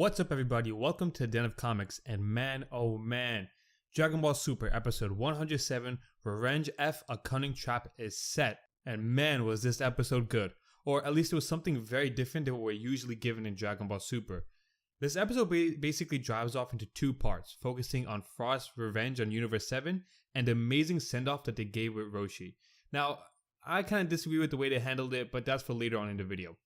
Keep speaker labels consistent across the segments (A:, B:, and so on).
A: What's up, everybody? Welcome to Den of Comics, and man, oh man, Dragon Ball Super episode 107, Revenge F, A Cunning Trap is set, and man was this episode good, or at least it was something very different than what we're usually given in Dragon Ball Super. This episode basically drives off into two parts, focusing on Frost's revenge on Universe 7, and the amazing send-off that they gave with Roshi. Now, I kind of disagree with the way they handled it, but that's for later on in the video.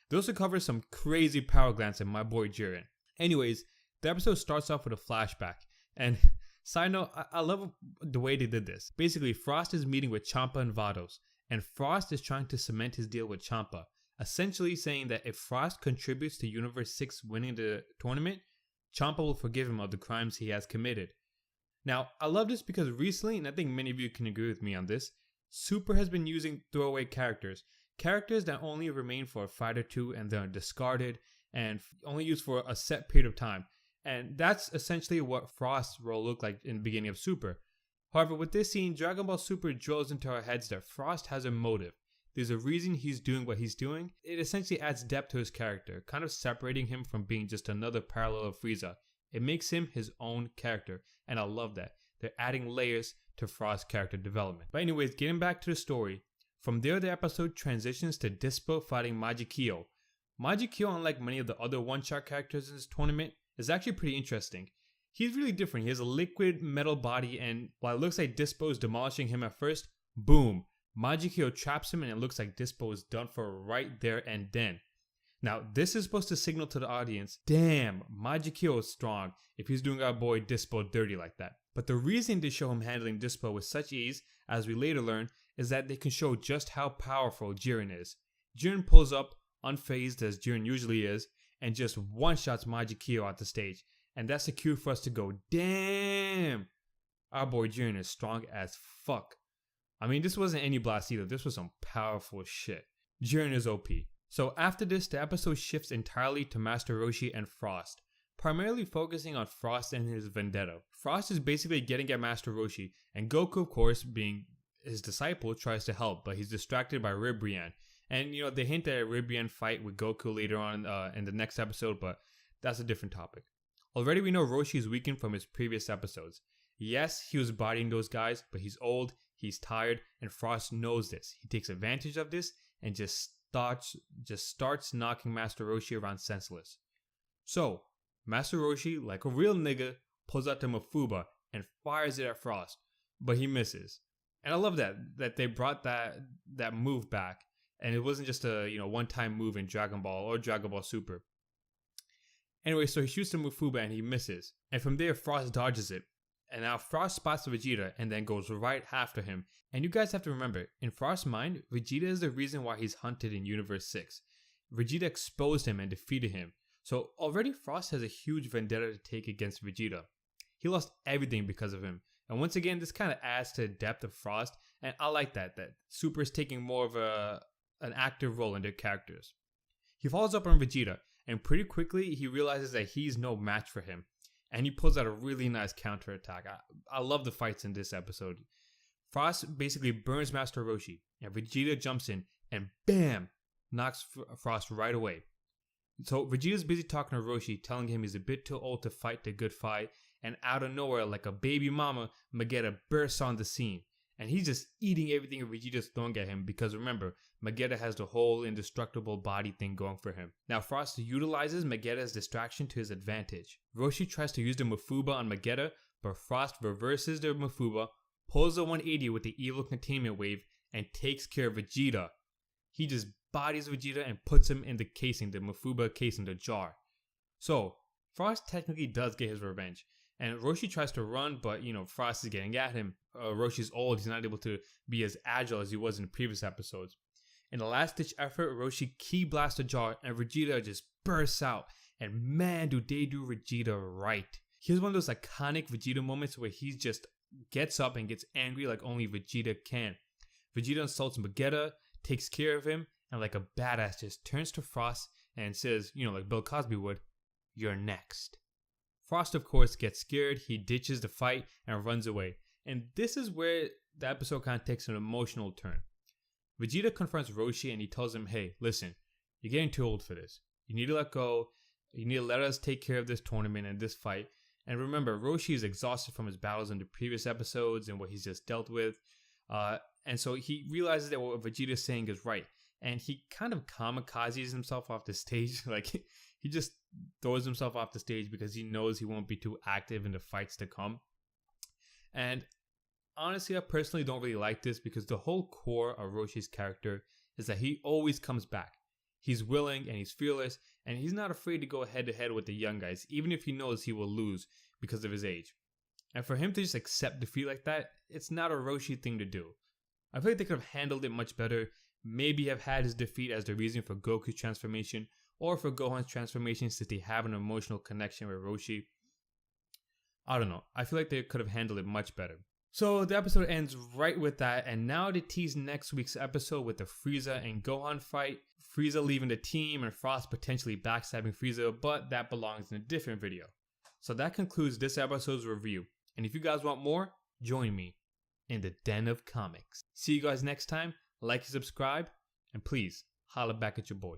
A: They also cover some crazy power glance at my boy Jiren. Anyways, the episode starts off with a flashback. And side note, I love the way they did this. Basically, Frost is meeting with Champa and Vados. And Frost is trying to cement his deal with Champa. Essentially saying that if Frost contributes to Universe 6 winning the tournament, Champa will forgive him of the crimes he has committed. Now, I love this because recently, and I think many of you can agree with me on this, Super has been using throwaway characters. Characters that only remain for a fight or two and then are discarded and only used for a set period of time. And that's essentially what Frost's role looked like in the beginning of Super. However, with this scene, Dragon Ball Super drills into our heads that Frost has a motive. There's a reason he's doing what he's doing. It essentially adds depth to his character, kind of separating him from being just another parallel of Frieza. It makes him his own character, and I love that. They're adding layers to Frost's character development. But anyways, getting back to the story. From there, the episode transitions to Dispo fighting Majikyo. Majikyo, unlike many of the other one-shot characters in this tournament, is actually pretty interesting. He's really different. He has a liquid metal body, and while it looks like Dispo is demolishing him at first, boom, Majikyo traps him and it looks like Dispo is done for right there and then. Now, this is supposed to signal to the audience, damn, Majikyo is strong if he's doing our boy Dispo dirty like that. But the reason they show him handling Dispo with such ease, as we later learn, is that they can show just how powerful Jiren is. Jiren pulls up, unfazed as Jiren usually is, and just one-shots Majikyo at the stage. And that's a cue for us to go, damn, our boy Jiren is strong as fuck. I mean, this wasn't any blast either, this was some powerful shit. Jiren is OP. So after this, the episode shifts entirely to Master Roshi and Frost, primarily focusing on Frost and his vendetta. Frost is basically getting at Master Roshi, and Goku, of course, being his disciple, tries to help, but he's distracted by Ribrianne. And they hint at a Ribrianne fight with Goku later on in the next episode, but that's a different topic. Already we know Roshi is weakened from his previous episodes. Yes, he was bodying those guys, but he's old, he's tired, and Frost knows this. He takes advantage of this and just starts knocking Master Roshi around senseless. So, Master Roshi, like a real nigga, pulls out the Mafuba and fires it at Frost, but he misses. And I love that they brought that move back, and it wasn't just a one-time move in Dragon Ball or Dragon Ball Super. Anyway, so he shoots the Mafuba and he misses, and from there Frost dodges it, and now Frost spots Vegeta and then goes right after him. And you guys have to remember, in Frost's mind, Vegeta is the reason why he's hunted in Universe 6. Vegeta exposed him and defeated him, so already Frost has a huge vendetta to take against Vegeta. He lost everything because of him. And once again, this kind of adds to the depth of Frost, and I like that Super is taking more of an active role in their characters. He follows up on Vegeta, and pretty quickly he realizes that he's no match for him, and he pulls out a really nice counterattack. I love the fights in this episode. Frost basically burns Master Roshi, and Vegeta jumps in and BAM! Knocks Frost right away. So Vegeta's busy talking to Roshi, telling him he's a bit too old to fight the good fight, and out of nowhere, like a baby mama, Vegeta bursts on the scene. And he's just eating everything Vegeta's throwing at him because remember, Vegeta has the whole indestructible body thing going for him. Now Frost utilizes Vegeta's distraction to his advantage. Roshi tries to use the Mafuba on Vegeta, but Frost reverses the Mafuba, pulls the 180 with the evil containment wave, and takes care of Vegeta. He just bodies Vegeta and puts him in the casing, the Mafuba casing, the jar. So, Frost technically does get his revenge. And Roshi tries to run, but Frost is getting at him. Roshi's old, he's not able to be as agile as he was in the previous episodes. In the last ditch effort, Roshi key blasts the jar and Vegeta just bursts out. And man, do they do Vegeta right. Here's one of those iconic Vegeta moments where he just gets up and gets angry like only Vegeta can. Vegeta insults Vegeta, takes care of him, and like a badass just turns to Frost and says, like Bill Cosby would, "You're next." Frost, of course, gets scared, he ditches the fight and runs away. And this is where the episode kind of takes an emotional turn. Vegeta confronts Roshi and he tells him, hey, listen, you're getting too old for this. You need to let go You need to let us take care of this tournament and this fight. And remember, Roshi is exhausted from his battles in the previous episodes and what he's just dealt with. And so he realizes that what Vegeta is saying is right. And he kind of kamikazes himself off the stage. Like, he just throws himself off the stage because he knows he won't be too active in the fights to come. And honestly, I personally don't really like this because the whole core of Roshi's character is that he always comes back. He's willing and he's fearless, and he's not afraid to go head to head with the young guys, even if he knows he will lose because of his age. And for him to just accept defeat like that, it's not a Roshi thing to do. I feel like they could have handled it much better, maybe have had his defeat as the reason for Goku's transformation, or for Gohan's transformation since they have an emotional connection with Roshi. I don't know, I feel like they could have handled it much better. So the episode ends right with that, and now they tease next week's episode with the Frieza and Gohan fight. Frieza leaving the team and Frost potentially backstabbing Frieza, but that belongs in a different video. So that concludes this episode's review, and if you guys want more, join me in the Den of Comics. See you guys next time, like and subscribe, and please holla back at your boy.